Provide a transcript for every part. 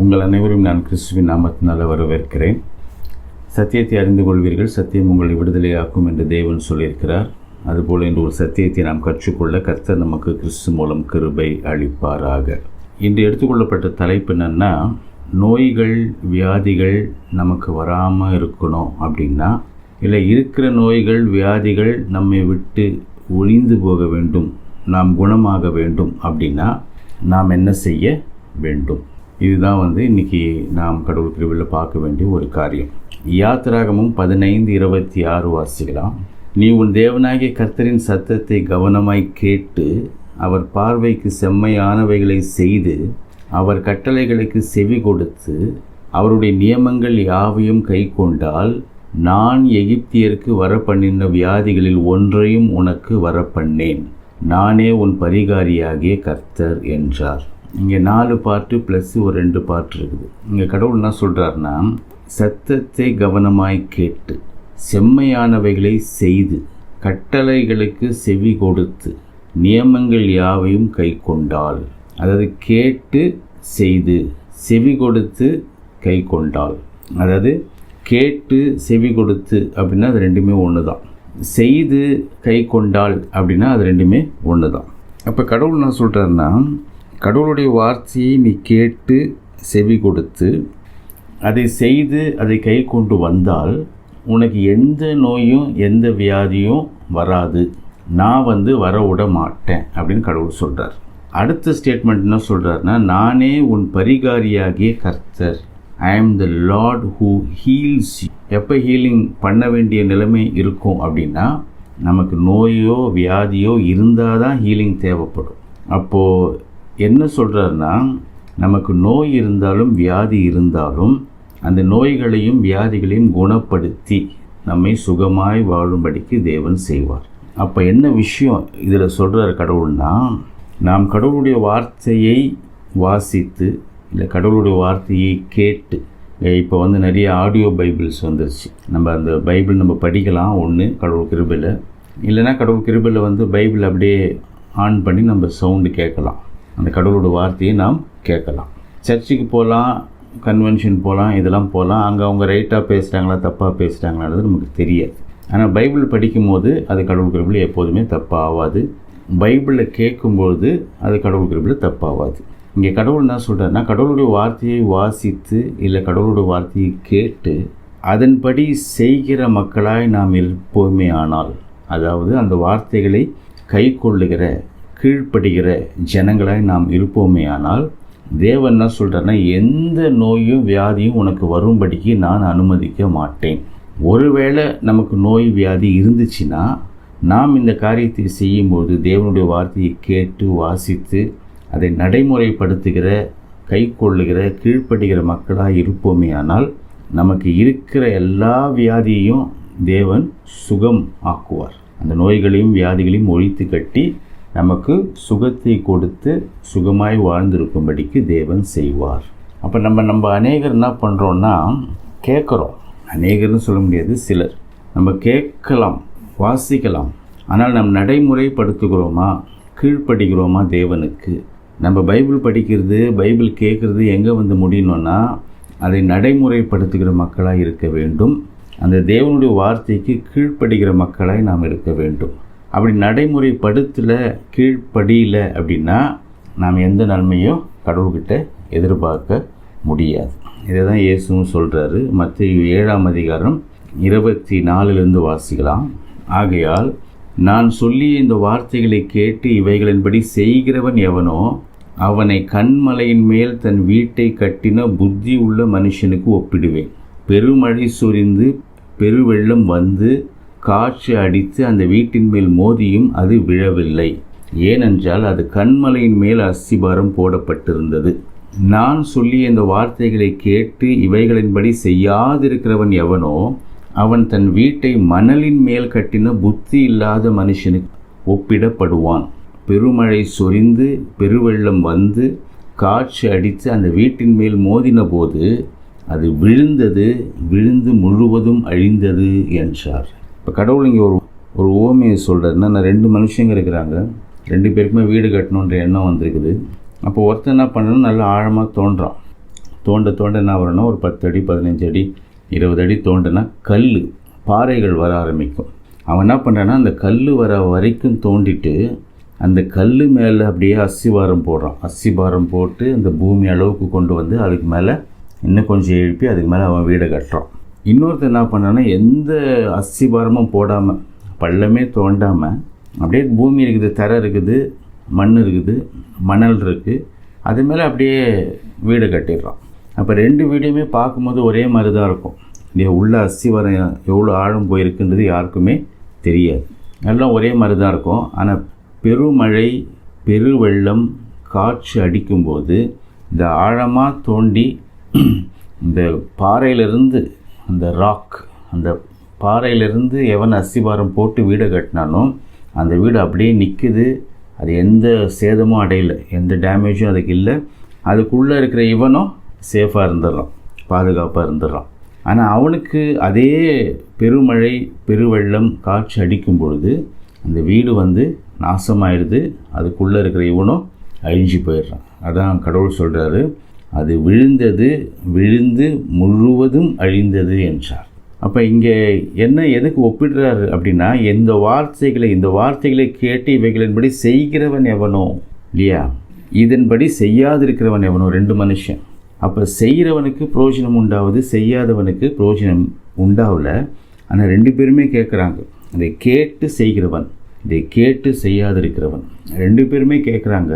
உங்கள் அனைவரும் நான் கிறிஸ்துவின் நாமத்தினால் வரவேற்கிறேன். சத்தியத்தை அறிந்து கொள்வீர்கள், சத்தியம் உங்களை விடுதலையாக்கும் என்று தேவன் சொல்லியிருக்கிறார். அதுபோல் இன்று ஒரு சத்தியத்தை நாம் கற்றுக்கொள்ள கர்த்தர் நமக்கு கிறிஸ்து மூலம் கிருபை அளிப்பாராக. இன்று எடுத்துக்கொள்ளப்பட்ட தலைப்பு என்னென்னா, நோய்கள் வியாதிகள் நமக்கு வராமல் இருக்கணும் அப்படின்னா, இல்லை இருக்கிற நோய்கள் வியாதிகள் நம்மை விட்டு ஒழிந்து போக வேண்டும், நாம் குணமாக வேண்டும் அப்படின்னா நாம் என்ன செய்ய வேண்டும்? இதுதான் இன்றைக்கி நாம் கடவுள் கிருபையில் பார்க்க வேண்டிய ஒரு காரியம். யாத்திராகமும் 15:26 வாசிக்கலாம். நீ உன் தேவனாகிய கர்த்தரின் சத்தத்தை கவனமாய் கேட்டு அவர் பார்வைக்கு செம்மையானவைகளை செய்து அவர் கட்டளைகளுக்கு செவி கொடுத்து அவருடைய நியமங்கள் யாவையும் கை கொண்டால் நான் எகிப்தியருக்கு வரப்பண்ணின வியாதிகளில் ஒன்றையும் உனக்கு வரப்பண்ணேன். நானே உன் பரிகாரியாகிய கர்த்தர் என்றார். இங்கே 4 பார்ட்டு ப்ளஸ் ஒரு 2 பார்ட் இருக்குது. இங்கே கடவுள் என்ன சொல்கிறாருன்னா, சத்தத்தை கவனமாய் கேட்டு செம்மையானவைகளை செய்து கட்டளைகளுக்கு செவி கொடுத்து நியமங்கள் யாவையும் கை கொண்டால், அதாவது கேட்டு செய்து செவி கொடுத்து கை கொண்டால், அதாவது கேட்டு செவி கொடுத்து அப்படின்னா அது ரெண்டுமே ஒன்று தான். செய்து கை கொண்டால் அப்படின்னா அது ரெண்டுமே ஒன்று தான். அப்போ கடவுள் என்ன சொல்கிறாருன்னா, கடவுளுடைய வார்த்தையை நீ கேட்டு செவி கொடுத்து அதை செய்து அதை கை கொண்டு வந்தால் உனக்கு எந்த நோயும் எந்த வியாதியும் வராது, நான் வர விட மாட்டேன் அப்படின்னு கடவுள் சொல்கிறார். அடுத்த ஸ்டேட்மெண்ட் என்ன சொல்கிறாருன்னா, நானே உன் பரிகாரியாகிய கர்த்தர், ஐ ஆம் த லார்ட் ஹூ ஹீல்ஸ். எப்போ ஹீலிங் பண்ண வேண்டிய நிலைமை இருக்கும் அப்படின்னா, நமக்கு நோயோ வியாதியோ இருந்தால் தான் ஹீலிங் தேவைப்படும். அப்போது என்ன சொல்கிறாருன்னா, நமக்கு நோய் இருந்தாலும் வியாதி இருந்தாலும் அந்த நோய்களையும் வியாதிகளையும் குணப்படுத்தி நம்மை சுகமாய் வாழும்படிக்கு தேவன் செய்வார். அப்போ என்ன விஷயம் இதில் சொல்கிறார் கடவுள்னா, நாம் கடவுளுடைய வார்த்தையை வாசித்து இல்லை கடவுளுடைய வார்த்தையை கேட்டு, இப்போ நிறைய ஆடியோ பைபிள்ஸ் வந்துருச்சு. நம்ம அந்த பைபிள் நம்ம படிக்கலாம் ஒன்று கடவுள் கிருபையில், இல்லைனா கடவுள் கிருபையில் பைபிள் அப்படியே ஆன் பண்ணி நம்ம சவுண்டு கேட்கலாம், அந்த கடவுளோட வார்த்தையை நாம் கேட்கலாம். சர்ச்சுக்கு போகலாம், கன்வென்ஷன் போகலாம், இதெல்லாம் போகலாம். அங்கே அவங்க ரைட்டாக பேசுகிறாங்களா தப்பாக பேசுகிறாங்களான்றது நமக்கு தெரியாது. ஆனால் பைபிள் படிக்கும்போது அது கடவுள் கிருபையில் எப்போதுமே தப்பாகாது. பைபிளில் கேட்கும்பொழுது அது கடவுள் கிருபையில் தப்பாகாது. இங்கே கடவுள் என்ன சொல்கிறாருன்னா, கடவுளுடைய வார்த்தையை வாசித்து இல்லை கடவுளுடைய வார்த்தையை கேட்டு அதன்படி செய்கிற மக்களாய் நாம் இருப்போமே ஆனால், அதாவது அந்த வார்த்தைகளை கை கொள்ளுகிற கீழ்ப்படுகிற ஜனங்களாய் நாம் இருப்போமே ஆனால், தேவன் என்ன சொல்கிறாருன்னா, எந்த நோயும் வியாதியும் உனக்கு வரும்படிக்கு நான் அனுமதிக்க மாட்டேன். ஒருவேளை நமக்கு நோய் வியாதி இருந்துச்சுன்னா நாம் இந்த காரியத்தை செய்யும்போது தேவனுடைய வார்த்தையை கேட்டு வாசித்து அதை நடைமுறைப்படுத்துகிற கை கொள்ளுகிற கீழ்ப்படுகிற மக்களாக இருப்போமே ஆனால், நமக்கு இருக்கிற எல்லா வியாதியையும் தேவன் சுகம் ஆக்குவார். அந்த நோய்களையும் வியாதிகளையும் ஒழித்து கட்டி நமக்கு சுகத்தை கொடுத்து சுகமாய் வாழ்ந்திருக்கும்படிக்கு தேவன் செய்வார். அப்போ நம்ம அநேகர் என்ன பண்ணுறோன்னா, கேட்குறோம். அநேகர்னு சொல்ல முடியாது, சிலர் நம்ம கேட்கலாம், வாசிக்கலாம், ஆனால் நம்ம நடைமுறைப்படுத்துகிறோமா, கீழ்ப்படுகிறோமா தேவனுக்கு? நம்ம பைபிள் படிக்கிறது பைபிள் கேட்குறது எங்கே முடியணும்னா, அதை நடைமுறைப்படுத்துகிற மக்களாக இருக்க வேண்டும். அந்த தேவனுடைய வார்த்தைக்கு கீழ்ப்படுகிற மக்களாய் நாம் இருக்க வேண்டும். அப்படி நடைமுறைப்படுத்தலை, கீழ்ப்படியில அப்படின்னா நாம் எந்த நன்மையும் கடவுள்கிட்ட எதிர்பார்க்க முடியாது. இதை தான் இயேசுவும் சொல்கிறாரு. மத்தேயு 7:24 வாசிக்கலாம். ஆகையால் நான் சொல்லிய இந்த வார்த்தைகளை கேட்டு இவைகளின்படி செய்கிறவன் எவனோ அவனை கண்மலையின் மேல் தன் வீட்டை கட்டின புத்தி உள்ள மனுஷனுக்கு ஒப்பிடுவேன். பெருமழை சொரிந்து பெருவெள்ளம் காற்று அடித்து அந்த வீட்டின் மேல் மோதியும் அது விழவில்லை, ஏனென்றால் அது கண்மலையின் மேல் அஸ்திபாரம் போடப்பட்டிருந்தது. நான் சொல்லிய இந்த வார்த்தைகளை கேட்டு இவைகளின்படி செய்யாதிருக்கிறவன் எவனோ அவன் தன் வீட்டை மணலின் மேல் கட்டின புத்தி இல்லாத மனுஷனுக்கு ஒப்பிடப்படுவான். பெருமழை சொரிந்து பெருவெள்ளம் காற்று அடித்து அந்த வீட்டின் மேல் மோதின போது அது விழுந்து முழுவதும் அழிந்தது என்றார். இப்போ கடவுள் இங்கே ஒரு ஓமையை சொல்கிறாருன்னா, 2 மனுஷங்க இருக்கிறாங்க, 2 பேருக்குமே வீடு கட்டணுன்ற எண்ணம் வந்திருக்குது. அப்போ ஒருத்தர் என்ன பண்ணுறோன்னு நல்லா ஆழமாக தோண்ட தோண்ட என்ன வரணும், ஒரு 10 அடி 15 அடி 20 அடி தோண்டினா பாறைகள் வர ஆரம்பிக்கும். அவன் என்ன பண்ணுறான்னா அந்த கல் வர வரைக்கும் தோண்டிட்டு அந்த கல் மேலே அப்படியே அஸ்திவாரம் போடுறான். அஸ்திவாரம் போட்டு அந்த பூமி அளவுக்கு கொண்டு வந்து அதுக்கு மேலே இன்னும் கொஞ்சம் எழுப்பி அதுக்கு மேலே அவன் வீடை கட்டுறான். இன்னொருத்தர் என்ன பண்ணான்னா எந்த அஸ்திவாரமும் போடாமல் பள்ளமே தோண்டாமல் அப்படியே பூமி இருக்குது, தரை இருக்குது, மண் இருக்குது, மணல் இருக்குது, அது மேலே அப்படியே வீடை கட்டிடுறான். அப்போ 2 வீடையுமே பார்க்கும்போது ஒரே மாதிரி தான் இருக்கும். இல்லையா, உள்ள அஸ்திவாரம் எவ்வளோ ஆழம் போயிருக்குன்றது யாருக்குமே தெரியாது. எல்லாம் ஒரே மாதிரி தான் இருக்கும். ஆனால் பெருமழை பெருவெள்ளம் காற்று அடிக்கும்போது இந்த ஆழமாக தோண்டி இந்த பாறையிலிருந்து அந்த ராக், அந்த பாறையிலிருந்து எவன் அஸ்திவாரம் போட்டு வீடை கட்டினானோ அந்த வீடு அப்படியே நிற்குது. அது எந்த சேதமும் அடையலை, எந்த டேமேஜும் அதுக்கு இல்லை. அதுக்குள்ளே இருக்கிற இவனும் சேஃபாக இருந்துடுறான், பாதுகாப்பாக இருந்துடுறான். ஆனால் அவனுக்கு அதே பெருமழை பெருவெள்ளம் காற்று அடிக்கும் பொழுது அந்த வீடு நாசமாயிடுது. அதுக்குள்ளே இருக்கிற இவனும் அழிஞ்சு போயிடுறான். அதான் கடவுள் சொல்கிறாரு, அது விழுந்து முழுவதும் அழிந்தது என்றார். அப்போ இங்கே என்ன எதுக்கு ஒப்பிடுறாரு அப்படின்னா, இந்த வார்த்தைகளை கேட்டு இவைகளின்படி செய்கிறவன் எவனோ, இல்லையா, இதன்படி செய்யாதிருக்கிறவன் எவனோ, 2 மனுஷன். அப்போ செய்கிறவனுக்கு பிரயோஜனம் உண்டாவது, செய்யாதவனுக்கு பிரயோஜனம் உண்டாகல. ஆனால் 2 பேருமே கேட்குறாங்க. இதை கேட்டு செய்கிறவன், இதை கேட்டு செய்யாதிருக்கிறவன், 2 பேருமே கேட்குறாங்க.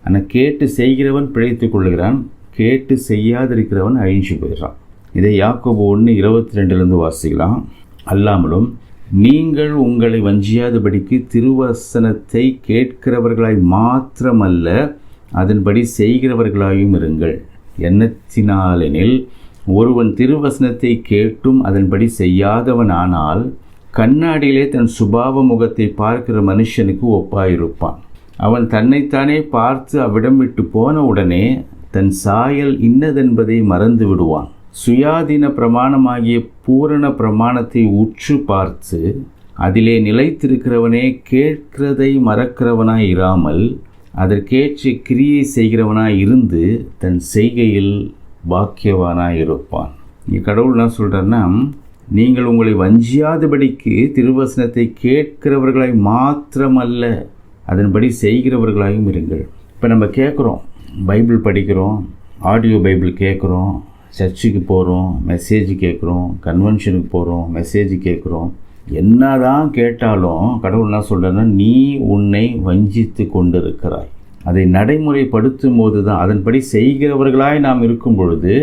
ஆனால் கேட்டு செய்கிறவன் பிழைத்து கொள்ளுகிறான், கேட்டு செய்யாதிருக்கிறவன் அழிஞ்சு போயிடுறான். இதை யாக்கோபு 1:22 வாசிக்கலாம். அல்லாமலும் நீங்கள் உங்களை வஞ்சியாதபடிக்கு திருவசனத்தை கேட்கிறவர்களாய் மாத்திரமல்ல அதன்படி செய்கிறவர்களாயும் இருங்கள். எண்ணத்தினாலெனில் ஒருவன் திருவசனத்தை கேட்டும் அதன்படி செய்யாதவன் ஆனால் கண்ணாடியிலே தன் சுபாவ முகத்தை பார்க்கிற மனுஷனுக்கு ஒப்பாயிருப்பான். அவன் தன்னைத்தானே பார்த்து அவ்விடம் விட்டு போன உடனே தன் சாயல் இன்னதென்பதை மறந்து விடுவான். சுயாதீன பிரமாணமாகிய பூரண பிரமாணத்தை உற்று பார்த்து அதிலே நிலைத்திருக்கிறவனே கேட்கிறதை மறக்கிறவனாய் இராமல் அதற்கேற்ற கிரியை செய்கிறவனாய் இருந்து தன் செய்கையில் பாக்கியவானாய் இருப்பான். இங்கே கடவுள் என்ன சொல்கிறாருன்னா, நீங்கள் உங்களை வஞ்சியாதபடிக்கு திருவசனத்தை கேட்கிறவர்களாய் மாத்திரமல்ல அதன்படி செய்கிறவர்களாயும் இருங்கள். இப்போ நம்ம கேட்குறோம், பைபிள் படிக்கிறோம், ஆடியோ பைபிள் கேட்குறோம், சர்ச்சுக்கு போகிறோம், மெசேஜ் கேட்குறோம், கன்வென்ஷனுக்கு போகிறோம், மெசேஜ் கேட்குறோம். என்ன தான் கேட்டாலும் கடவுள் என்ன சொல்கிறேன்னா, நீ உன்னை வஞ்சித்து கொண்டிருக்கிறாய். அதை நடைமுறைப்படுத்தும் போது தான், அதன்படி செய்கிறவர்களாய் நாம் இருக்கும் பொழுது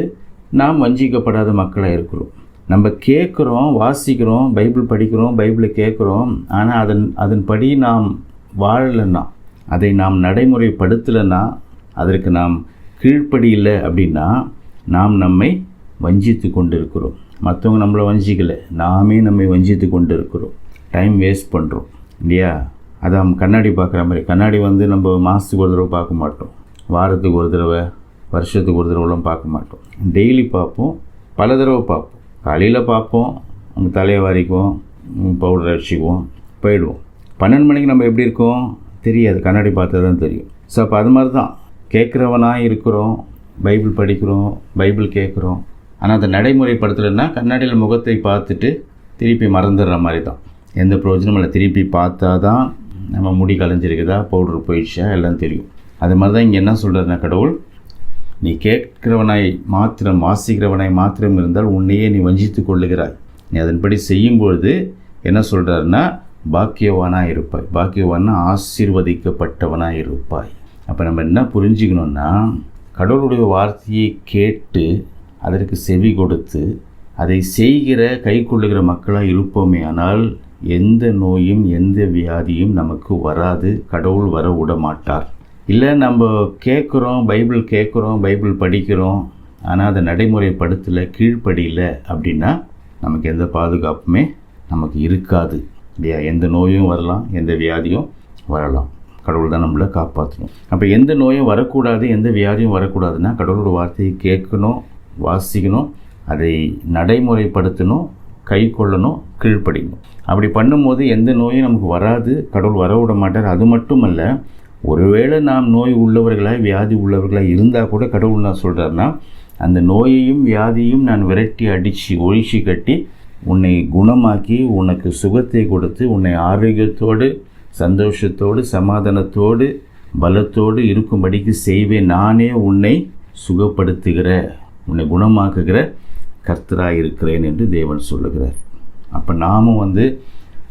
நாம் வஞ்சிக்கப்படாத மக்களாக இருக்கிறோம். நம்ம கேட்குறோம், வாசிக்கிறோம், பைபிள் படிக்கிறோம், பைபிளை கேட்குறோம், ஆனால் அதன்படி நாம் வாழலைன்னா, அதை நாம் நடைமுறைப்படுத்தலைன்னா, அதற்கு நாம் கீழ்ப்படியில்லை அப்படின்னா நாம் நம்மை வஞ்சித்து கொண்டு இருக்கிறோம். மற்றவங்க நம்மளை வஞ்சிக்கலை, நாமே நம்மை வஞ்சித்து கொண்டு இருக்கிறோம். டைம் வேஸ்ட் பண்ணுறோம், இல்லையா. அதான் கண்ணாடி பார்க்குற மாதிரி, கண்ணாடி நம்ம மாதத்துக்கு ஒரு தடவை பார்க்க மாட்டோம், வாரத்துக்கு ஒரு தடவை, வருஷத்துக்கு ஒரு தடவைலாம் பார்க்க மாட்டோம். டெய்லி பார்ப்போம், பல தடவை பார்ப்போம். காலையில் பார்ப்போம், அவங்க தலையை வாரிக்குவோம், பவுடர் அடிச்சுக்குவோம், போயிடுவோம். 12 மணிக்கு நம்ம எப்படி இருக்கோம் தெரியாது, கண்ணாடி பார்த்தா தான் தெரியும். ஸோ அப்போ அது மாதிரி தான் கேட்குறவனாக இருக்கிறோம், பைபிள் படிக்கிறோம், பைபிள் கேட்குறோம், ஆனால் அதை நடைமுறைப்படுத்தலைன்னா கண்ணாடியில் முகத்தை பார்த்துட்டு திருப்பி மறந்துடுற மாதிரி தான். எந்த பிரயோஜனமும் இல்லை. திருப்பி பார்த்தா தான் நம்ம முடி கலைஞ்சிருக்குதா, பவுடர் போயிடுச்சா எல்லாம் தெரியும். அது மாதிரி தான் இங்கே என்ன சொல்கிறதுனா கடவுள், நீ கேட்கிறவனாய் மாத்திரம் வாசிக்கிறவனாய் மாத்திரம் இருந்தால் உன்னையே நீ வஞ்சித்து கொள்ளுகிறாய். நீ அதன்படி செய்யும்பொழுது என்ன சொல்கிறாருன்னா, பாக்கியவானாக இருப்பாய். பாக்கியவானா ஆசீர்வதிக்கப்பட்டவனாக இருப்பாய். அப்போ நம்ம என்ன புரிஞ்சுக்கணுன்னா, கடவுளுடைய வார்த்தையை கேட்டு அதற்கு செவி கொடுத்து அதை செய்கிற கை கொள்ளுகிற மக்களாக இருப்போமே ஆனால் எந்த நோயும் எந்த வியாதியும் நமக்கு வராது, கடவுள் வர விட மாட்டார். இல்லை நம்ம கேட்குறோம், பைபிள் கேட்குறோம், பைபிள் படிக்கிறோம், ஆனால் அதை நடைமுறைப்படுத்தலை, கீழ்ப்படியில் அப்படின்னா நமக்கு எந்த பாதுகாப்புமே நமக்கு இருக்காது, இல்லையா. எந்த நோயும் வரலாம், எந்த வியாதியும் வரலாம். கடவுள் தான் நம்மளை காப்பாற்றணும். அப்போ எந்த நோயும் வரக்கூடாது, எந்த வியாதியும் வரக்கூடாதுன்னா கடவுளோட வார்த்தையை கேட்கணும், வாசிக்கணும், அதை நடைமுறைப்படுத்தணும், கை கொள்ளணும், கீழ்ப்படிக்கணும். அப்படி பண்ணும்போது எந்த நோயும் நமக்கு வராது, கடவுள் வர விட மாட்டார். அது மட்டுமல்ல, ஒருவேளை நாம் நோய் உள்ளவர்களாக வியாதி உள்ளவர்களாக இருந்தால் கூட கடவுள் என்ன சொல்கிறாருன்னா, அந்த நோயையும் வியாதியும் நான் விரட்டி அடித்து ஒழிச்சு கட்டி உன்னை குணமாக்கி உனக்கு சுகத்தை கொடுத்து உன்னை ஆரோக்கியத்தோடு சந்தோஷத்தோடு சமாதானத்தோடு பலத்தோடு இருக்கும்படிக்கு செய்வேன். நானே உன்னை சுகப்படுத்துகிற உன்னை குணமாக்குகிற கர்த்தராக இருக்கிறேன் என்று தேவன் சொல்லுகிறார். அப்போ நாமும்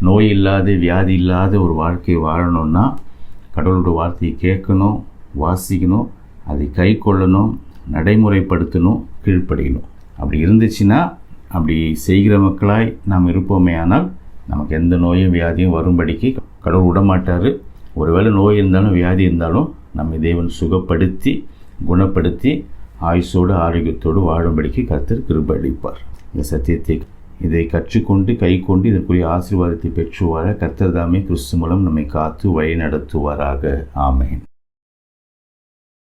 நோய் இல்லாத வியாதி இல்லாத ஒரு வாழ்க்கையை வாழணும்னா கடவுளோட வார்த்தையை கேட்கணும், வாசிக்கணும், அதை கை கொள்ளணும், நடைமுறைப்படுத்தணும், கீழ்ப்படியணும். அப்படி இருந்துச்சுன்னா அப்படி செய்கிற மக்களாய் நாம் இருப்போமே ஆனால் நமக்கு எந்த நோயும் வியாதியும் வரும்படிக்கு கடவுள் விடமாட்டார். ஒருவேளை நோய் இருந்தாலும் வியாதி இருந்தாலும் நம்மை தேவன் சுகப்படுத்தி குணப்படுத்தி ஆயுசோடு ஆரோக்கியத்தோடு வாழும்படிக்கு கர்த்தர் கிருபை அளிப்பார். இந்த சத்தியத்தை இதை கற்றுக்கொண்டு கை கொண்டு இதற்குரிய ஆசீர்வாதத்தை பெற்று வாழ கர்த்தர் தாமே கிறிஸ்து மூலம் நம்மை காத்து வழி நடத்துவாராக. ஆமேன்.